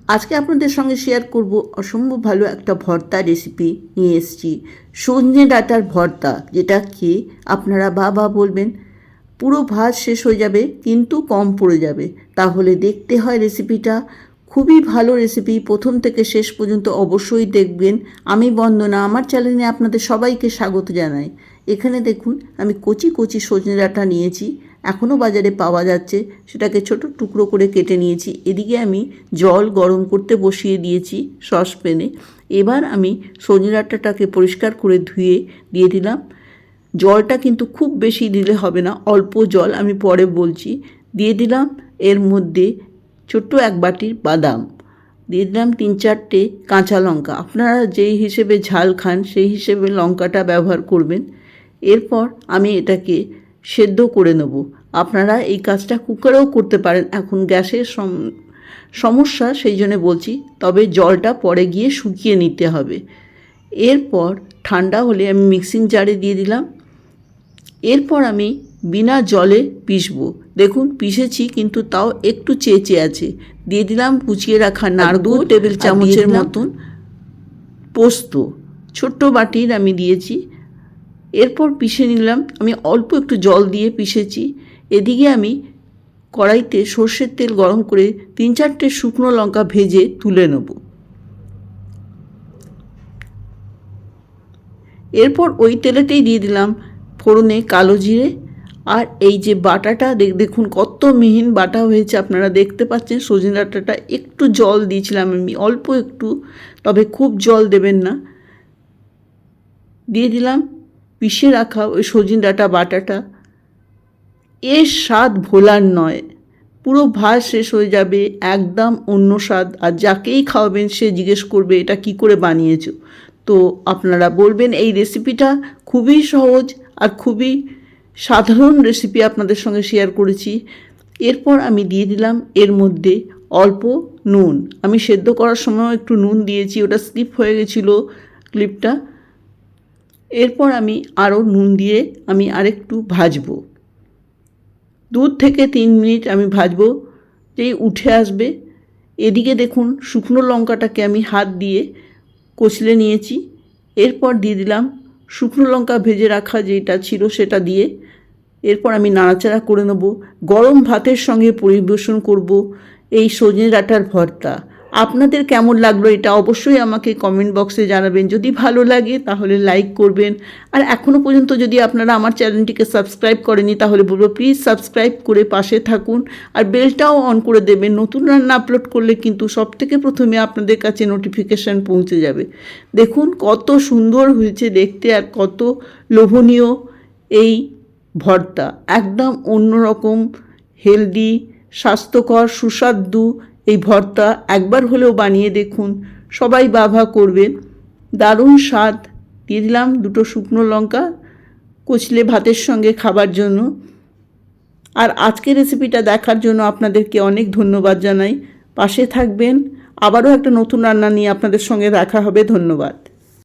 আজকে আপনাদের সঙ্গে শেয়ার করব অসম্ভব ভালো একটা ভর্তা রেসিপি নিয়ে এসেছি। সজনে ডাঁটার ভর্তা, যেটা খেয়ে আপনারা বাবা বলবেন। পুরো ভাত শেষ হয়ে যাবে কিন্তু কম পড়ে যাবে। তাহলে দেখতে হয় রেসিপিটা। খুবই ভালো রেসিপি, প্রথম থেকে শেষ পর্যন্ত অবশ্যই দেখবেন। আমি বন্দনা, আমার চ্যানেলে আপনাদের সবাইকে স্বাগত জানাই। এখানে দেখুন, আমি কচি কচি সজনে ডাঁটা নিয়েছি, এখনও বাজারে পাওয়া যাচ্ছে। সেটাকে ছোট টুকরো করে কেটে নিয়েছি। এদিকে আমি জল গরম করতে বসিয়ে দিয়েছি সসপ্যানে। এবার আমি সজনে ডাঁটাটাকে পরিষ্কার করে ধুয়ে দিয়ে দিলাম। জলটা কিন্তু খুব বেশি দিলে হবে না, অল্প জল, আমি পরে বলছি। দিয়ে দিলাম এর মধ্যে ছোট্ট এক বাটির বাদাম, দিয়ে দিলাম 3-4টে কাঁচা লঙ্কা। আপনারা যেই হিসেবে ঝাল খান সেই হিসেবে লঙ্কাটা ব্যবহার করবেন। এরপর আমি এটাকে সেদ্ধ করে নেব। আপনারা এই কাজটা কুকারেও করতে পারেন, এখন গ্যাসের সমস্যা সেই জন্য বলছি, তবে জলটা পরে গিয়ে শুকিয়ে নিতে হবে। এরপর ঠান্ডা হলে আমি মিক্সিং জারে দিয়ে দিলাম। এরপর আমি বিনা জলে পিষবো। দেখুন পিষেছি, কিন্তু তাও একটু চেঁচে আছে। দিয়ে দিলাম কুচিয়ে রাখা নারকেল, 2 টেবিল চামচের মতন পোস্ত, ছোট্ট বাটির আমি দিয়েছি। এরপর পিষে নিলাম। আমি অল্প একটু জল দিয়ে পিষেছি। এদিকে আমি কড়াইতে সর্ষের তেল গরম করে 3-4টে শুকনো লঙ্কা ভেজে তুলে নেব। এরপর ওই তেলেতেই দিয়ে দিলাম ফোড়নে কালো জিরে। আর এই যে বাটাটা দেখুন কত মিহিন বাটা হয়েছে, আপনারা দেখতে পাচ্ছেন। সজনে ডাঁটাটা একটু জল দিয়েছিলাম আমি, অল্প একটু, তবে খুব জল দেবেন না। দিয়ে দিলাম পিষে রাখা ওই সজনে ডাঁটা বাটাটা। এর স্বাদ ভোলার নয়, পুরো ভাত শেষ হয়ে যাবে, একদম অন্য স্বাদ। আর যাকেই খাওয়াবেন সে জিজ্ঞেস করবে এটা কি করে বানিয়েছো। তো আপনারা বলবেন এই রেসিপিটা খুবই সহজ আর খুবই সাধারণ রেসিপি আপনাদের সঙ্গে শেয়ার করেছি। এরপর আমি দিয়ে দিলাম এর মধ্যে অল্প নুন। আমি সেদ্ধ করার সময় একটু নুন দিয়েছি, ওটা স্কিপ হয়ে গেছিলো ক্লিপটা। এরপর আমি আরও নুন দিয়ে আমি আরেকটু ভাজবো। 2 থেকে 3 মিনিট আমি ভাজবো, যেই উঠে আসবে। এদিকে দেখুন শুকনো লঙ্কাটাকে আমি হাত দিয়ে কচলে নিয়েছি। এরপর দিয়ে দিলাম শুকনো লঙ্কা ভেজে রাখা যেটা ছিল সেটা দিয়ে। এরপর আমি নাড়াচাড়া করে নেব। গরম ভাতের সঙ্গে পরিবেশন করব এই সজনে ডাঁটার ভর্তা। আপনাদের কেমন লাগলো এটা অবশ্যই আমাকে কমেন্ট বক্সে জানাবেন। যদি ভালো লাগে তাহলে লাইক করবেন। আর এখনও পর্যন্ত যদি আপনারা আমার চ্যানেলটিকে সাবস্ক্রাইব করেনি তাহলে বলবো প্লিজ সাবস্ক্রাইব করে পাশে থাকুন। আর বেলটাও অন করে দেবেন, নতুন রান্না আপলোড করলে কিন্তু সবথেকে প্রথমে আপনাদের কাছে নোটিফিকেশান পৌঁছে যাবে। দেখুন কত সুন্দর হয়েছে দেখতে আর কত লোভনীয় এই ভর্তা। একদম অন্যরকম, হেলদি, স্বাস্থ্যকর, সুস্বাদু এই ভর্তা একবার হলেও বানিয়ে দেখুন, সবাই বাবা করবেন। দারুণ স্বাদ। দিয়ে দিলাম 2টো শুকনো লঙ্কা কচলে ভাতের সঙ্গে খাবার জন্য। আর আজকের রেসিপিটা দেখার জন্য আপনাদেরকে অনেক ধন্যবাদ জানাই। পাশে থাকবেন, আবারও একটা নতুন রান্না নিয়ে আপনাদের সঙ্গে দেখা হবে। ধন্যবাদ।